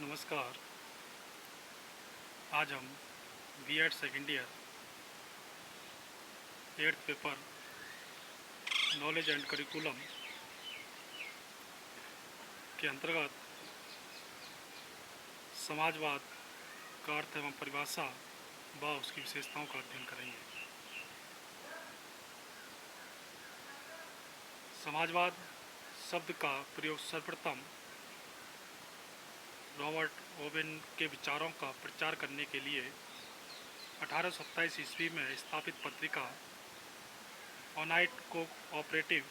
नमस्कार। आज हम BEd second year 8th paper knowledge and curriculum के अंतर्गत समाजवाद का अर्थ एवं परिभाषा व उसकी विशेषताओं का अध्ययन करेंगे। समाजवाद शब्द का प्रयोग सर्वप्रथम रॉबर्ट ओवेन के विचारों का प्रचार करने के लिए 1827 ईस्वी में स्थापित पत्रिका ऑनाइट कोऑपरेटिव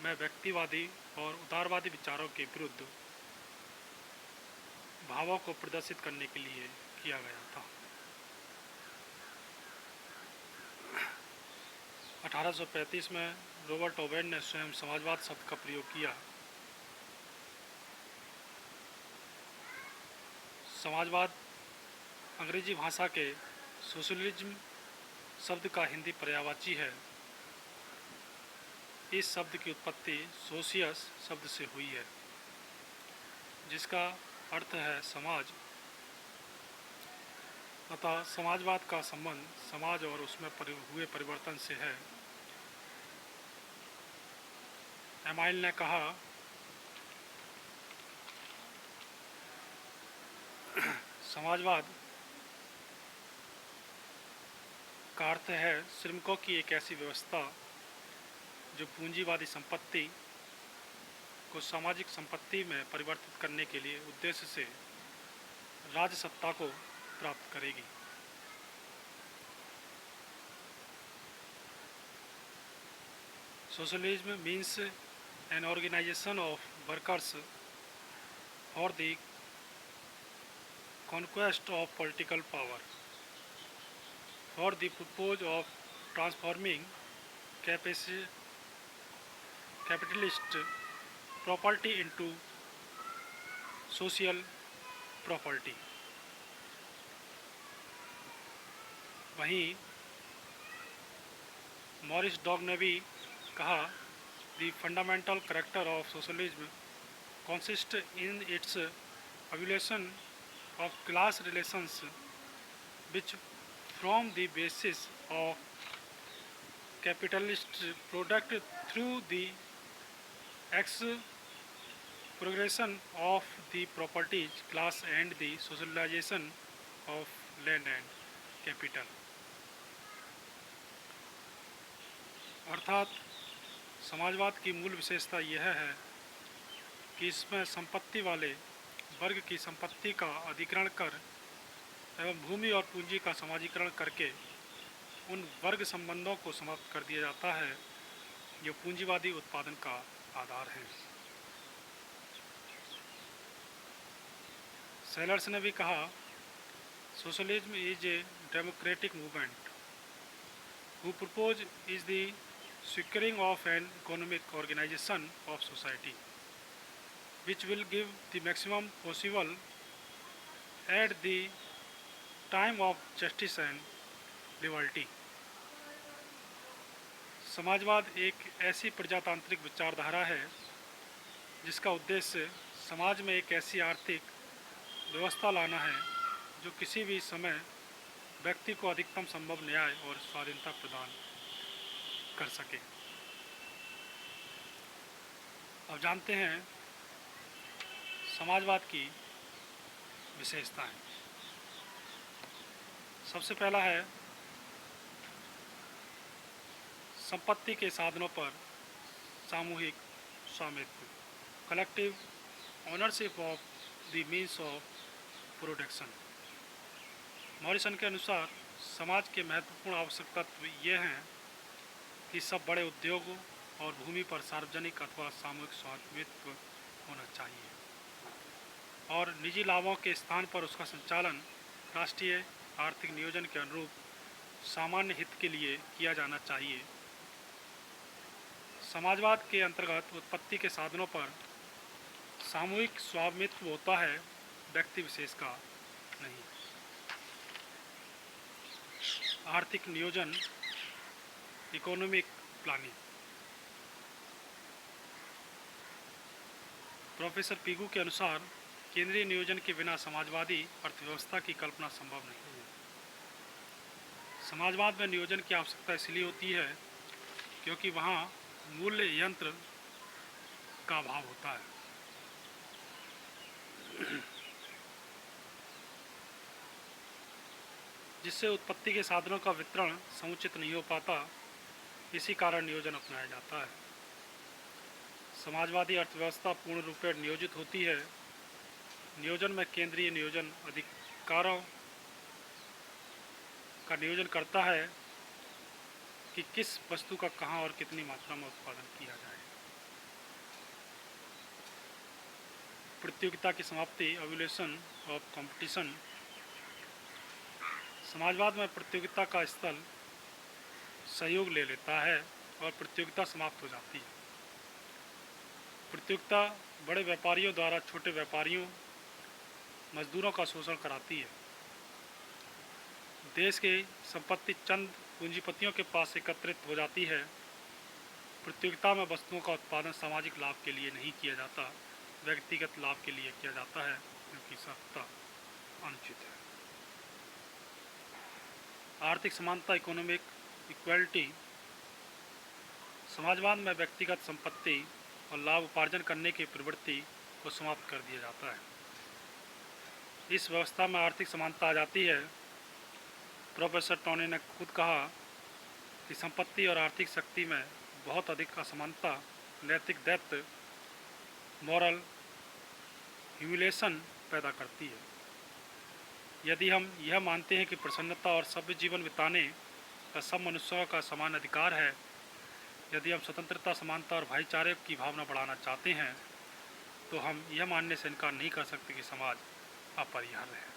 में व्यक्तिवादी और उदारवादी विचारों के विरुद्ध भावों को प्रदर्शित करने के लिए किया गया था। 1835 में रॉबर्ट ओवेन ने स्वयं समाजवाद शब्द का प्रयोग किया। समाजवाद अंग्रेजी भाषा के सोशलिज्म शब्द का हिंदी पर्यायवाची है। इस शब्द की उत्पत्ति सोशियस शब्द से हुई है, जिसका अर्थ है समाज। अतः समाजवाद का संबंध समाज और उसमें हुए परिवर्तन से है। एमाइल ने कहा, समाजवाद का अर्थ है श्रमिकों की एक ऐसी व्यवस्था जो पूंजीवादी संपत्ति को सामाजिक संपत्ति में परिवर्तित करने के लिए उद्देश्य से राज्य सत्ता को प्राप्त करेगी। Socialism means an organization of workers for the conquest of political power for the purpose of transforming capitalist property into social property। वहीं मॉरिस डॉग ने भी कहा, The fundamental character of socialism consists in its abolition of class relations, which form the basis of capitalist product through the progression of the property class and the socialization of land and capital। अर्थात समाजवाद की मूल विशेषता यह है कि इसमें संपत्ति वाले वर्ग की संपत्ति का अधिग्रहण कर एवं भूमि और पूंजी का समाजीकरण करके उन वर्ग संबंधों को समाप्त कर दिया जाता है जो पूंजीवादी उत्पादन का आधार है। सेलर्स ने भी कहा, socialism is a democratic movement who propose is the securing of an economic organization of society which will give the maximum possible at the time of justice and liberty। समाजवाद एक ऐसी प्रजातांत्रिक विचारधारा है जिसका उद्देश्य समाज में एक ऐसी आर्थिक व्यवस्था लाना है जो किसी भी समय व्यक्ति को अधिकतम संभव न्याय और स्वाधीनता प्रदान कर सके। अब जानते हैं समाजवाद की विशेषताएं। सबसे पहला है संपत्ति के साधनों पर सामूहिक स्वामित्व, collective ownership of the means of production. Morrison के अनुसार समाज के महत्वपूर्ण आवश्यक तत्व ये हैं कि सब बड़े उद्योगों और भूमि पर सार्वजनिक अथवा सामूहिक स्वामित्व होना चाहिए और निजी लाभों के स्थान पर उसका संचालन राष्ट्रीय आर्थिक नियोजन के अनुरूप सामान्य हित के लिए किया जाना चाहिए। समाजवाद के अंतर्गत उत्पत्ति के साधनों पर सामूहिक स्वामित्व होता है, व्यक्ति विशेष का नहीं। आर्थिक नियोजन, इकोनॉमिक प्लानिंग। प्रोफेसर पीगू के अनुसार केंद्रीय नियोजन के बिना समाजवादी अर्थव्यवस्था की कल्पना संभव नहीं है। समाजवाद में नियोजन की आवश्यकता इसलिए होती है क्योंकि वहाँ मूल्य यंत्र का अभाव होता है। जिससे उत्पत्ति के साधनों का वितरण समुचित नहीं हो पाता। इसी कारण नियोजन अपनाया जाता है। समाजवादी अर्थव्यवस्था पूर्ण रूप से नियोजित होती है। नियोजन में केंद्रीय नियोजन अधिकारों का नियोजन करता है कि किस वस्तु का कहाँ और कितनी मात्रा में उत्पादन किया जाए। प्रतियोगिता की समाप्ति, एवोल्यूशन ऑफ कंपटीशन। समाजवाद में प्रतियोगिता का स्थल सहयोग ले लेता है और प्रतियोगिता समाप्त हो जाती है। प्रतियोगिता बड़े व्यापारियों द्वारा छोटे व्यापारियों, मजदूरों का शोषण कराती है। देश की संपत्ति चंद पूंजीपतियों के पास एकत्रित हो जाती है। प्रतियोगिता में वस्तुओं का उत्पादन सामाजिक लाभ के लिए नहीं किया जाता, व्यक्तिगत लाभ के लिए किया जाता है, क्योंकि सत्ता अनुचित है। आर्थिक समानता, इकोनॉमिक इक्वलिटी। समाजवाद में व्यक्तिगत संपत्ति और लाभ उपार्जन करने की प्रवृत्ति को समाप्त कर दिया जाता है। इस व्यवस्था में आर्थिक समानता आ जाती है। प्रोफेसर टोनी ने खुद कहा कि संपत्ति और आर्थिक शक्ति में बहुत अधिक असमानता नैतिक दैत्य, मॉरल ह्यूमिलेशन पैदा करती है। यदि हम यह मानते हैं कि प्रसन्नता और सभ्य जीवन बिताने का सब मनुष्यों का समान अधिकार है, यदि हम स्वतंत्रता, समानता और भाईचारे की भावना बढ़ाना चाहते हैं, तो हम यह मानने से इनकार नहीं कर सकते कि समाज अपरिहार्य है।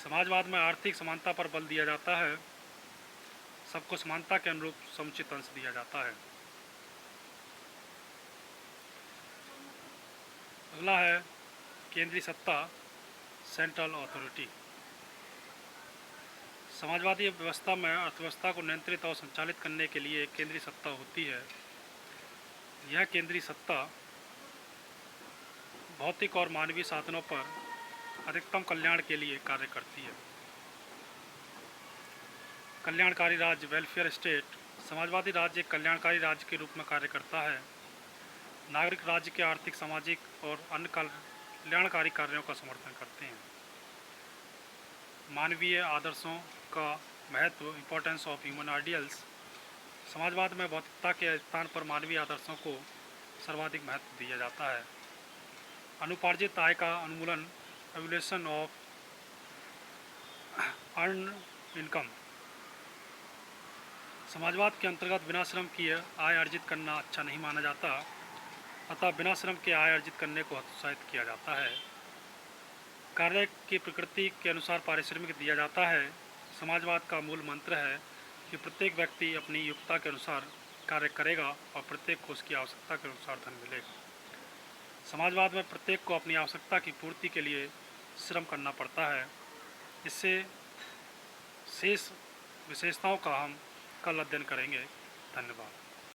समाजवाद में आर्थिक समानता पर बल दिया जाता है। सबको समानता के अनुरूप समुचित अंश दिया जाता है। अगला है केंद्रीय सत्ता, सेंट्रल अथॉरिटी। समाजवादी व्यवस्था में अर्थव्यवस्था को नियंत्रित और संचालित करने के लिए केंद्रीय सत्ता होती है। यह केंद्रीय सत्ता भौतिक और मानवीय साधनों पर अधिकतम कल्याण के लिए कार्य करती है। कल्याणकारी राज्य, वेलफेयर स्टेट। समाजवादी राज्य एक कल्याणकारी राज्य के रूप में कार्य करता है। नागरिक राज्य के आर्थिक, सामाजिक और अन्य कल्याणकारी कार्यों का समर्थन करते हैं। मानवीय आदर्शों का महत्व, इम्पोर्टेंस ऑफ ह्यूमन आइडियल्स। समाजवाद में भौतिकता के स्थान पर मानवीय आदर्शों को सर्वाधिक महत्व दिया जाता है। अनुपार्जित आय का उन्मूलन, एवोल्यूशन ऑफ अर्न इनकम। समाजवाद के अंतर्गत बिना श्रम किए आय अर्जित करना अच्छा नहीं माना जाता, अतः बिना श्रम के आय अर्जित करने को हतोत्साहित किया जाता है। कार्य की प्रकृति के अनुसार पारिश्रमिक दिया जाता है। समाजवाद का मूल मंत्र है कि प्रत्येक व्यक्ति अपनी योग्यता के अनुसार कार्य करेगा और प्रत्येक को उसकी आवश्यकता के अनुसार धन मिलेगा। समाजवाद में प्रत्येक को अपनी आवश्यकता की पूर्ति के लिए श्रम करना पड़ता है। इससे शेष विशेषताओं का हम कल अध्ययन करेंगे। धन्यवाद।